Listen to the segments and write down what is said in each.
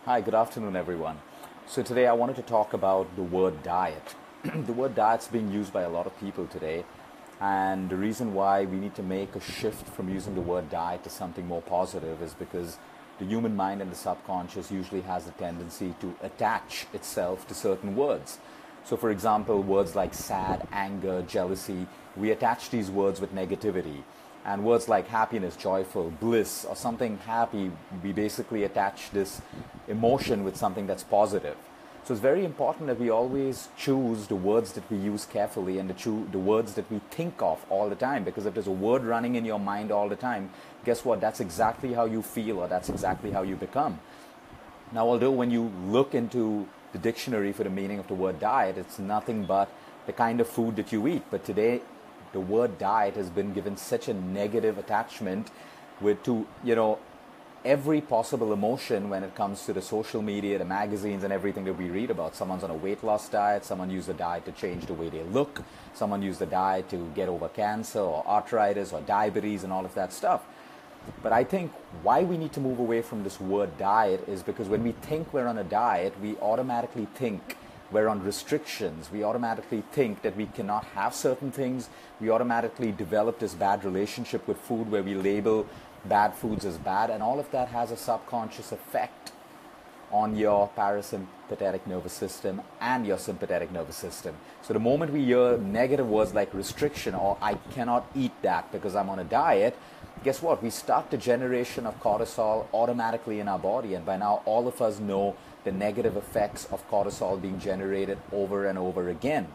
Hi, good afternoon, everyone. So today I wanted to talk about the word diet. The word diet's being used by a lot of people today, and the reason why we need to make a shift from using the word diet to something more positive is because the human mind and the subconscious usually has a tendency to attach itself to certain words. So for example, words like sad, anger, jealousy, we attach these words with negativity. And words like happiness, joyful, bliss, or something happy, we basically attach this emotion with something that's positive. So it's very important that we always choose the words that we use carefully and the words that we think of all the time. Because if there's a word running in your mind all the time, guess what? That's exactly how you feel, or that's exactly how you become. Now, although when you look into the dictionary for the meaning of the word diet, it's nothing but the kind of food that you eat. But today, the word diet has been given such a negative attachment to every possible emotion when it comes to the social media, the magazines, and everything that we read about. Someone's on a weight loss diet, someone used the diet to change the way they look, someone used the diet to get over cancer or arthritis or diabetes and all of that stuff. But I think why we need to move away from this word diet is because when we think we're on a diet, we automatically think we're on restrictions. We automatically think that we cannot have certain things. We automatically develop this bad relationship with food where we label bad foods as bad, and all of that has a subconscious effect on your parasympathetic nervous system and your sympathetic nervous system. So the moment we hear negative words like restriction or I cannot eat that because I'm on a diet, guess what? We start the generation of cortisol automatically in our body, and by now all of us know the negative effects of cortisol being generated over and over again.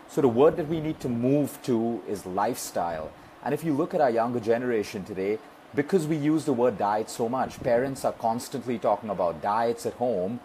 So the word that we need to move to is lifestyle. And if you look at our younger generation today, because we use the word diet so much, parents are constantly talking about diets at home,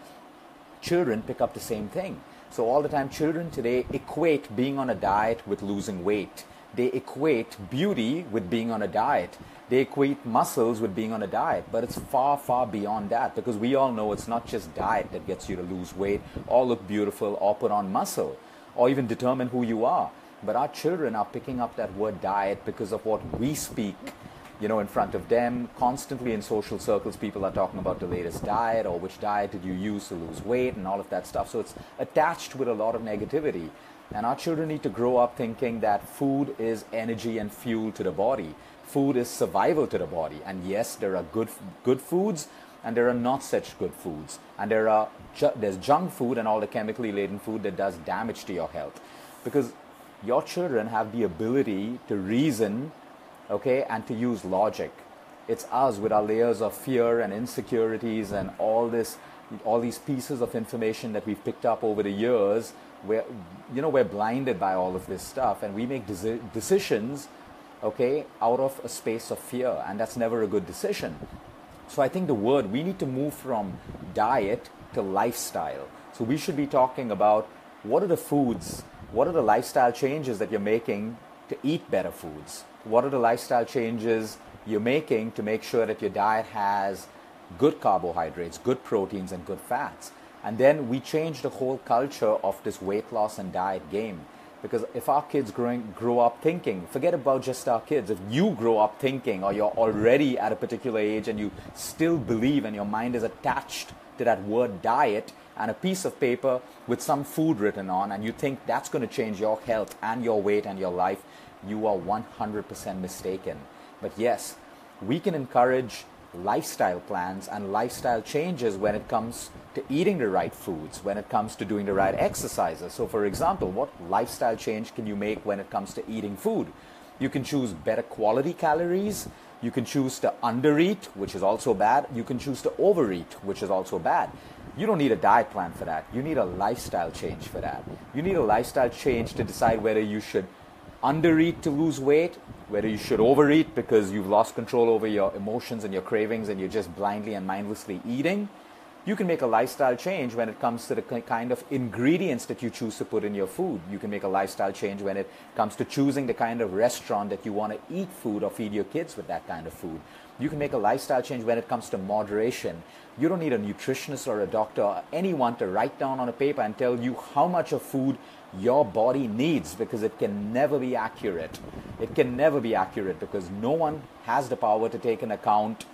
children pick up the same thing. So all the time, children today equate being on a diet with losing weight. They equate beauty with being on a diet. They equate muscles with being on a diet. But it's far, far beyond that, because we all know it's not just diet that gets you to lose weight or look beautiful or put on muscle or even determine who you are. But our children are picking up that word diet because of what we speak in front of them. Constantly in social circles, people are talking about the latest diet or which diet did you use to lose weight and all of that stuff. So it's attached with a lot of negativity. And our children need to grow up thinking that food is energy and fuel to the body. Food is survival to the body. And yes, there are good foods and there are not such good foods. And there's junk food and all the chemically laden food that does damage to your health. Because your children have the ability to reason, and to use logic. It's us with our layers of fear and insecurities and all these pieces of information that we've picked up over the years. We're blinded by all of this stuff, and we make decisions, out of a space of fear, and that's never a good decision. So I think we need to move from diet to lifestyle. So we should be talking about what are the lifestyle changes that you're making to eat better foods? What are the lifestyle changes you're making to make sure that your diet has good carbohydrates, good proteins, and good fats? And then we change the whole culture of this weight loss and diet game. Because if our kids grow up thinking, forget about just our kids, if you grow up thinking, or you're already at a particular age and you still believe and your mind is attached to that word diet and a piece of paper with some food written on, and you think that's going to change your health and your weight and your life, you are 100% mistaken. But yes, we can encourage lifestyle plans and lifestyle changes when it comes to eating the right foods, when it comes to doing the right exercises. So for example, what lifestyle change can you make when it comes to eating food? You can choose better quality calories. You can choose to undereat, which is also bad. You can choose to overeat, which is also bad. You don't need a diet plan for that. You need a lifestyle change for that. You need a lifestyle change to decide whether you should undereat to lose weight, whether you should overeat because you've lost control over your emotions and your cravings and you're just blindly and mindlessly eating. You can make a lifestyle change when it comes to the kind of ingredients that you choose to put in your food. You can make a lifestyle change when it comes to choosing the kind of restaurant that you want to eat food or feed your kids with that kind of food. You can make a lifestyle change when it comes to moderation. You don't need a nutritionist or a doctor or anyone to write down on a paper and tell you how much of food your body needs, because it can never be accurate. It can never be accurate because no one has the power to take into account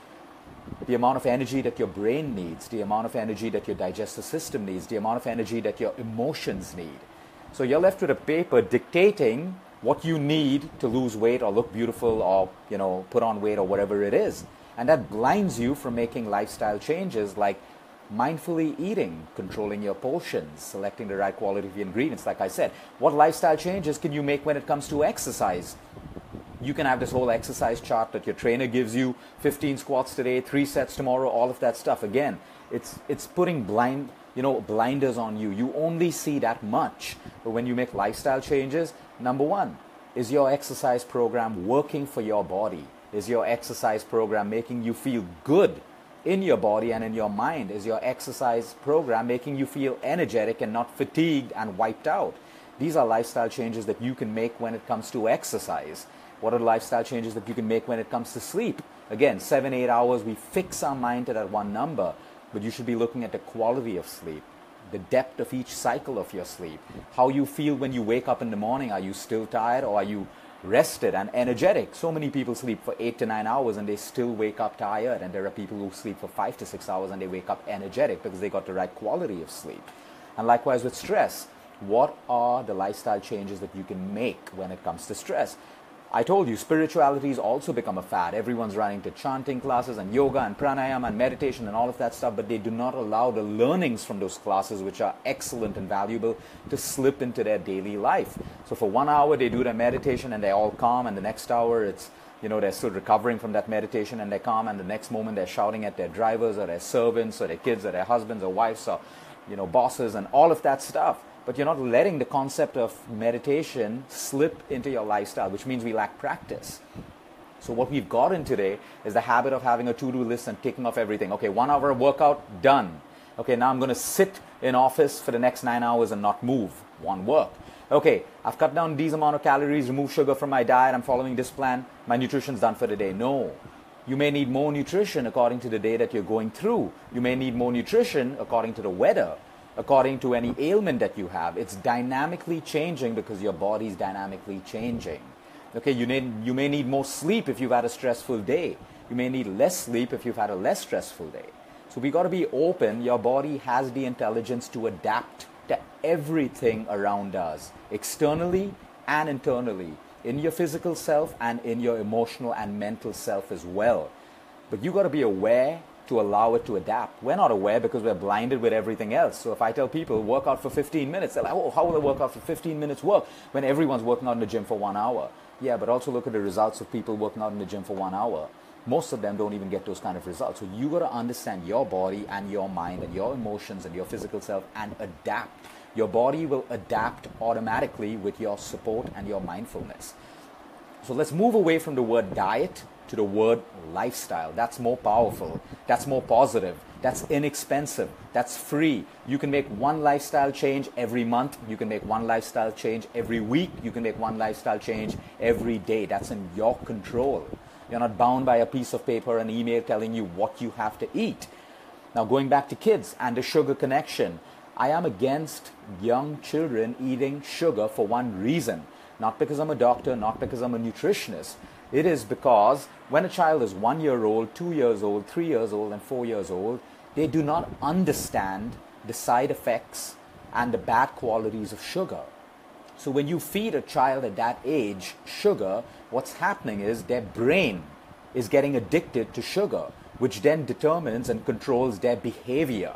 the amount of energy that your brain needs, the amount of energy that your digestive system needs, the amount of energy that your emotions need. So you're left with a paper dictating what you need to lose weight or look beautiful or, put on weight or whatever it is. And that blinds you from making lifestyle changes like mindfully eating, controlling your portions, selecting the right quality of the ingredients. Like I said, what lifestyle changes can you make when it comes to exercise? You can have this whole exercise chart that your trainer gives you, 15 squats today, 3 sets tomorrow, all of that stuff. Again, it's putting blinders on you. You only see that much. But when you make lifestyle changes, number one, is your exercise program working for your body? Is your exercise program making you feel good in your body and in your mind? Is your exercise program making you feel energetic and not fatigued and wiped out? These are lifestyle changes that you can make when it comes to exercise. What are the lifestyle changes that you can make when it comes to sleep? Again, 7-8 hours, we fix our mind to that one number, but you should be looking at the quality of sleep, the depth of each cycle of your sleep, how you feel when you wake up in the morning. Are you still tired or are you rested and energetic? So many people sleep for 8 to 9 hours and they still wake up tired, and there are people who sleep for 5 to 6 hours and they wake up energetic because they got the right quality of sleep. And likewise with stress, what are the lifestyle changes that you can make when it comes to stress? I told you, spirituality has also become a fad. Everyone's running to chanting classes and yoga and pranayama and meditation and all of that stuff, but they do not allow the learnings from those classes, which are excellent and valuable, to slip into their daily life. So for 1 hour, they do their meditation and they're all calm, and the next hour, it's, they're still recovering from that meditation and they're calm, and the next moment they're shouting at their drivers or their servants or their kids or their husbands or wives or, bosses and all of that stuff. But you're not letting the concept of meditation slip into your lifestyle, which means we lack practice. So what we've gotten today is the habit of having a to-do list and ticking off everything. Okay, 1 hour of workout, done. Okay, now I'm going to sit in office for the next 9 hours and not move. One work. Okay, I've cut down these amount of calories, removed sugar from my diet, I'm following this plan, my nutrition's done for the day. No. You may need more nutrition according to the day that you're going through. You may need more nutrition according to the weather, according to any ailment that you have. It's dynamically changing because your body's dynamically changing. Okay, you may need more sleep if you've had a stressful day. You may need less sleep if you've had a less stressful day. So we got to be open. Your body has the intelligence to adapt to everything around us, externally and internally, in your physical self and in your emotional and mental self as well. But you got to be aware to allow it to adapt. We're not aware because we're blinded with everything else. So if I tell people, work out for 15 minutes, they're like, oh, how will I work out for 15 minutes work when everyone's working out in the gym for 1 hour? Yeah, but also look at the results of people working out in the gym for 1 hour. Most of them don't even get those kind of results. So you got to understand your body and your mind and your emotions and your physical self and adapt. Your body will adapt automatically with your support and your mindfulness. So let's move away from the word diet to the word lifestyle. That's more powerful. That's more positive. That's inexpensive. That's free. You can make one lifestyle change every month. You can make one lifestyle change every week. You can make one lifestyle change every day. That's in your control. You're not bound by a piece of paper, an email telling you what you have to eat. Now going back to kids and the sugar connection, I am against young children eating sugar for one reason. Not because I'm a doctor, not because I'm a nutritionist. It is because when a child is 1 year old, 2 years old, 3 years old, and 4 years old, they do not understand the side effects and the bad qualities of sugar. So when you feed a child at that age sugar, what's happening is their brain is getting addicted to sugar, which then determines and controls their behavior.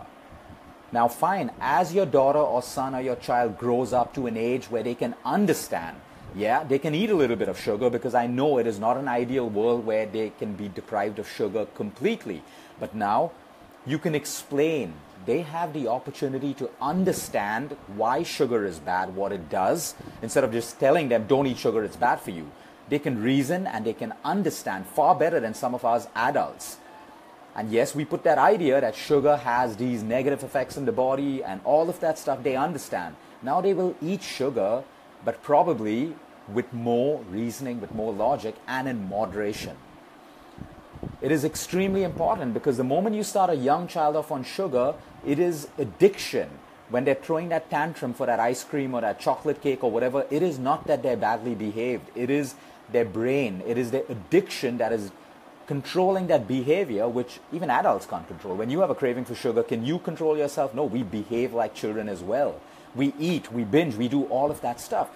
Now fine, as your daughter or son or your child grows up to an age where they can understand, yeah, they can eat a little bit of sugar, because I know it is not an ideal world where they can be deprived of sugar completely. But now you can explain. They have the opportunity to understand why sugar is bad, what it does, instead of just telling them, don't eat sugar, it's bad for you. They can reason and they can understand far better than some of us adults. And yes, we put that idea that sugar has these negative effects in the body and all of that stuff, they understand. Now they will eat sugar, but probably with more reasoning, with more logic, and in moderation. It is extremely important, because the moment you start a young child off on sugar, it is addiction. When they're throwing that tantrum for that ice cream or that chocolate cake or whatever, it is not that they're badly behaved. It is their brain. It is their addiction that is controlling that behavior, which even adults can't control. When you have a craving for sugar, can you control yourself? No, we behave like children as well. We eat, we binge, we do all of that stuff.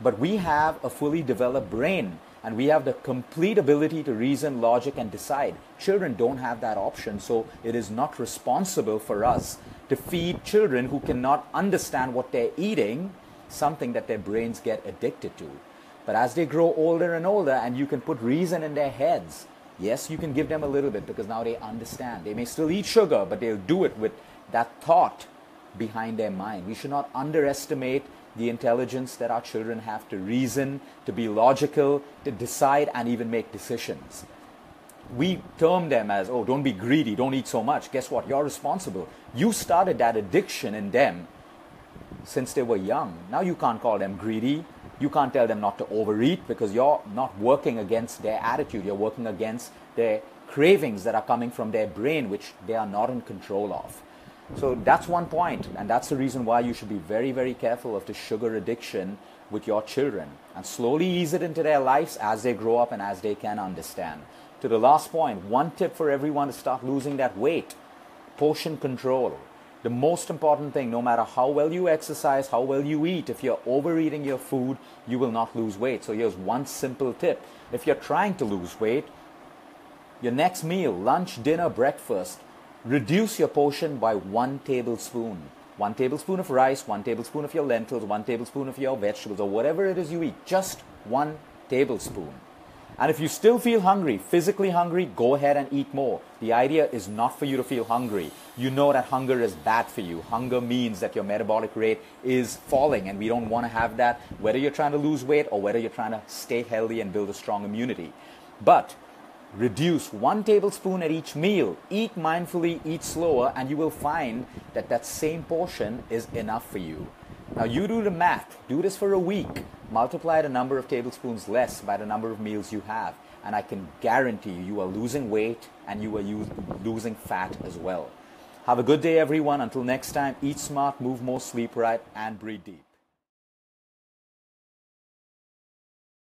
But we have a fully developed brain, and we have the complete ability to reason, logic, and decide. Children don't have that option, so it is not responsible for us to feed children who cannot understand what they're eating something that their brains get addicted to. But as they grow older and older, and you can put reason in their heads, yes, you can give them a little bit because now they understand. They may still eat sugar, but they'll do it with that thought behind their mind. We should not underestimate the intelligence that our children have to reason, to be logical, to decide, and even make decisions. We term them as, oh, don't be greedy, don't eat so much. Guess what? You're responsible. You started that addiction in them since they were young. Now you can't call them greedy. You can't tell them not to overeat because you're not working against their attitude. You're working against their cravings that are coming from their brain, which they are not in control of. So that's one point, and that's the reason why you should be very, very careful of the sugar addiction with your children and slowly ease it into their lives as they grow up and as they can understand. To the last point, one tip for everyone to start losing that weight: portion control. The most important thing, no matter how well you exercise, how well you eat, if you're overeating your food, you will not lose weight. So here's one simple tip. If you're trying to lose weight, your next meal, lunch, dinner, breakfast, reduce your portion by 1 tablespoon. 1 tablespoon of rice, 1 tablespoon of your lentils, 1 tablespoon of your vegetables, or whatever it is you eat. Just 1 tablespoon. And if you still feel hungry, physically hungry, go ahead and eat more. The idea is not for you to feel hungry. You know that hunger is bad for you. Hunger means that your metabolic rate is falling, and we don't want to have that, whether you're trying to lose weight or whether you're trying to stay healthy and build a strong immunity. But reduce 1 tablespoon at each meal. Eat mindfully, eat slower, and you will find that that same portion is enough for you. Now you do the math. Do this for a week. Multiply the number of tablespoons less by the number of meals you have, and I can guarantee you, you are losing weight and you are losing fat as well. Have a good day, everyone. Until next time, eat smart, move more, sleep right, and breathe deep.